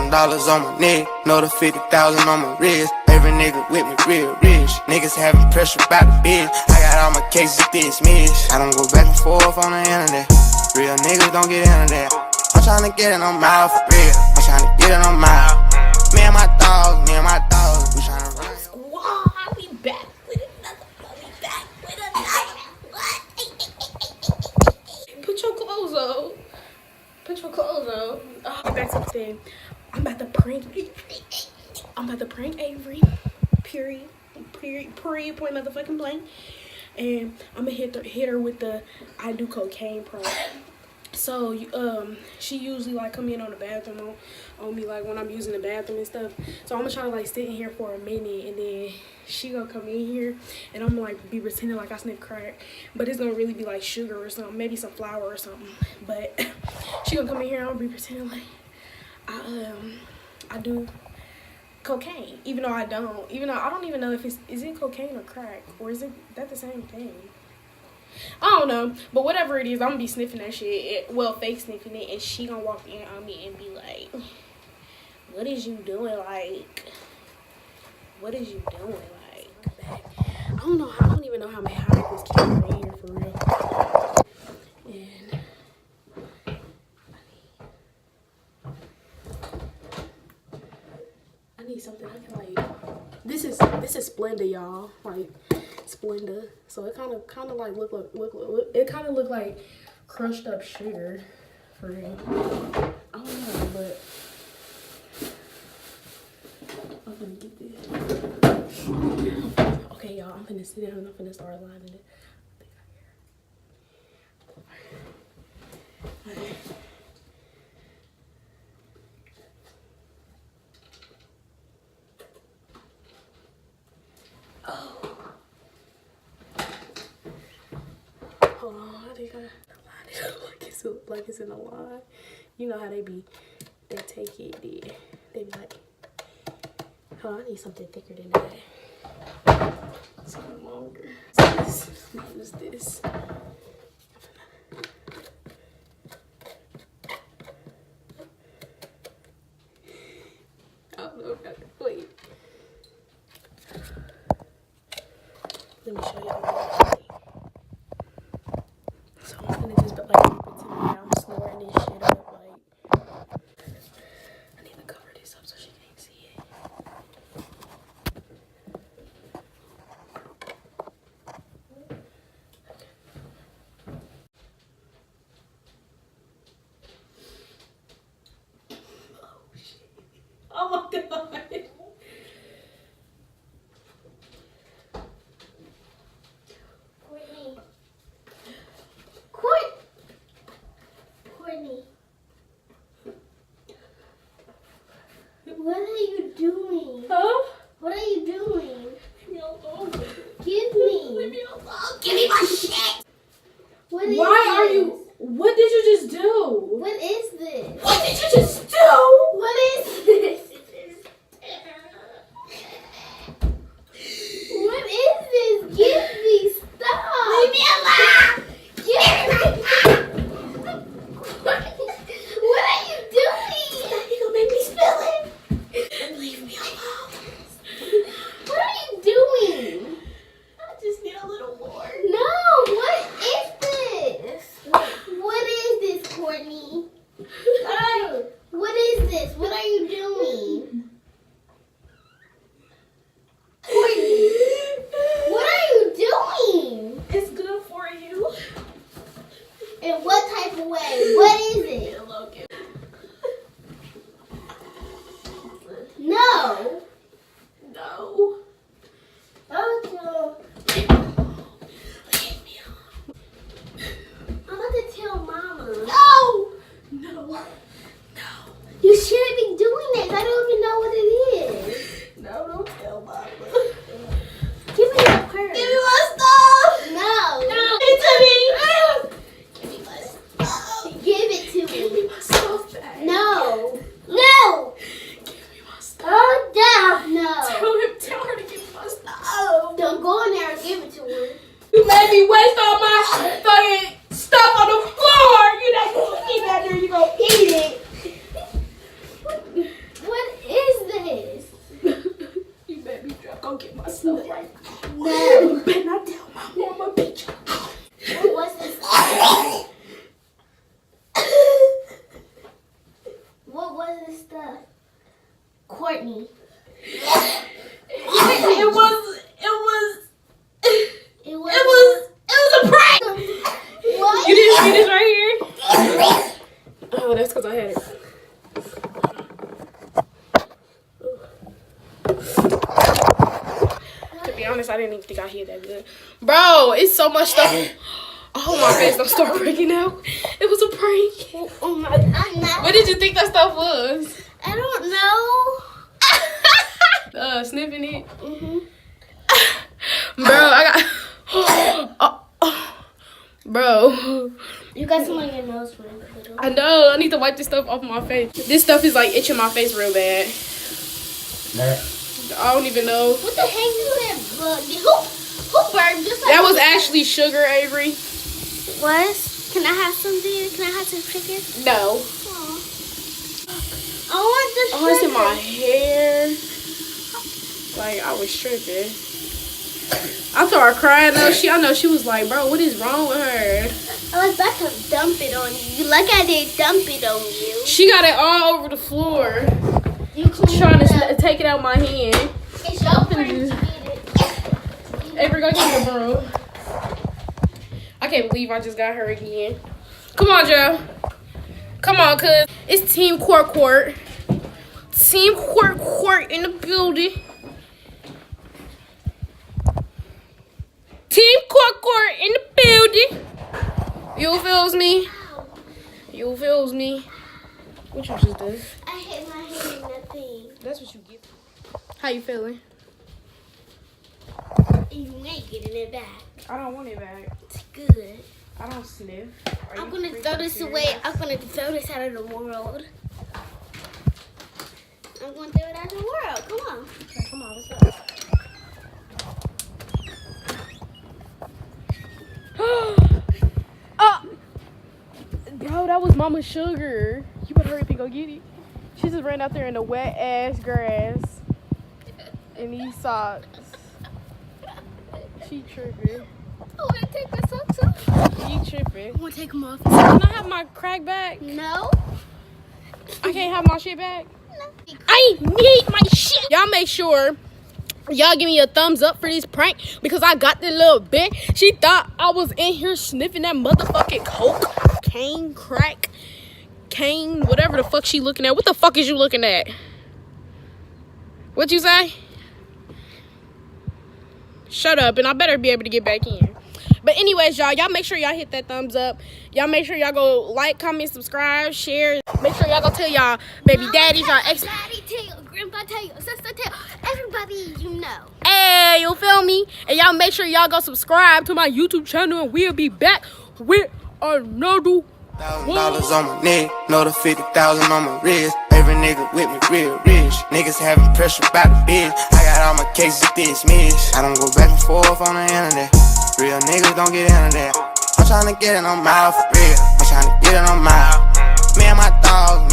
$1,000 on my neck, another 50,000 on my wrist. Every nigga with me real rich. Niggas having pressure about the bitch. I got all my cases dismissed. I don't go back and forth on the internet. Real niggas don't get into that. I'm tryna get it on my for real. I'm tryna get it on my. Me and my dogs, we tryna run. Squad, we back with another. Put your clothes on. Oh, back to the thing. I'm about to prank Avery. Period. Point motherfucking blank. And I'm gonna hit her with the I do cocaine prank. So she usually like come in on the bathroom on me like when I'm using the bathroom and stuff. So I'm gonna try to like sit in here for a minute, and then she gonna come in here and I'm gonna like be pretending like I sniff crack, but it's gonna really be like sugar or something, maybe some flour or something. But she gonna come in here and I'm gonna be pretending like I do cocaine, even though I don't even know if is it cocaine or crack, or is that the same thing? I don't know, but whatever it is, I'm gonna be sniffing that shit. Fake sniffing it, and she gonna walk in on me and be like, "What is you doing? Like, what is you doing? Like, I don't know. I don't even know how I have this camera in here for real." And I need something I can like. This is Splenda, y'all. Like Splenda. So it kind of like look. It kind of look like crushed up sugar, for real. I don't know, but I'm gonna get this. Okay, y'all. I'm gonna sit down and I'm gonna start lining it. Alright. Hold on, I think I line it up like it's in a line. You know how they take it, they be like, oh, I need something thicker than that. Something longer. So use this. Oh no, wait. Let me show you. So I'm gonna just like pretend like I'm snoring this shit up. Like, I need to cover this up so she can't see it. Oh shit! Oh my god! What are you doing? Huh? What are you doing? Leave me alone. Give me. Leave me alone. Give me my shit. What is Why this? are you? What did you just do? What is this? What did you just do? What is this? What is this? Give me. Stop. Leave me alone. Give me. What are you doing? You gonna make me spill it? Leave me alone. What are you doing? I just need a little more. No. What is this? What is this, Courtney? What is this? What are you doing? Courtney, what are you doing? It's good for you. In what type of way? What is it? No. No. Okay. Leave me alone. I'm about to tell Mama. No. No. No. You shouldn't be doing this. I don't even know what it is. No, don't tell Mama. Give me your purse. Give me my stuff. No. No. Give it to me. Give me my stuff. Give it to Give me me. my stuff back. No. No. Give me my stuff. Oh, down. No. Tell her to give me my stuff. Don't go in there and give it to her. You made me waste all my fucking stuff on the floor. You're not gonna keep that there. You gonna eat it. was this stuff? Courtney. It was a prank. What? You didn't see this right here? Oh, that's because I had it. To be honest, I didn't even think I hit that good. Bro, it's so much stuff. Oh, my face don't start breaking out. It was a prank. Oh my. What did you think that stuff was? I don't know. Sniffing it. Bro, I got. Bro. You got some on your nose, man. I know. I need to wipe this stuff off my face. This stuff is like itching my face real bad. I don't even know. What the heck is that bug? Who burned just like That was actually sugar, Avery. What? Can I have some dear? Can I have some sugar? No. I want the sugar. Oh, it's in my hair. Like, I was tripping. I started crying though. I know she was like, bro, what is wrong with her? I was about to dump it on you. Like I did dump it on you. She got it all over the floor. You cleaned Trying it to up. take it out my hand. It's your turn to eat it. Avery, go get the broom. I can't believe I just got her again. Come on, Joe. Come on, cuz. It's Team Court. Team Court in the building. Team Court in the building. You feels me? You feels me? What you just did? I hit my hand in that thing. That's what you get. How you feeling? You ain't getting it back. I don't want it back. It's good. I don't sniff. I'm gonna throw this away. I'm gonna throw this out of the world. I'm gonna throw it out of the world. Come on. Okay, come on, let's go. Bro, that was Mama's sugar. You better hurry up and go get it. She just ran out there in the wet ass grass in these socks. She tripping. I wanna take my socks off. You tripping. I wanna take them off. Can I have my crack back? No. I can't have my shit back? I need my shit. Y'all make sure y'all give me a thumbs up for this prank because I got this little bitch. She thought I was in here sniffing that motherfucking coke, cane, crack, cane, whatever the fuck she looking at. What the fuck is you looking at? What you say? Shut up, and I better be able to get back in. But anyways, y'all make sure y'all hit that thumbs up. Y'all make sure y'all go like, comment, subscribe, share. Make sure y'all go tell y'all baby daddies, y'all ex. Daddy tell you, grandpa tell you, sister tell everybody you know. Hey, you feel me? And y'all make sure y'all go subscribe to my YouTube channel, and we'll be back with another $1,000 on my neck, another 50,000 on my wrist. Every nigga with me real rich. Niggas having pressure by the bitch. I got all my cases dismissed. I don't go back and forth on the internet. Real niggas don't get into that. I'm tryna get it on my for real. I'm tryna get it on my. Me and my dogs,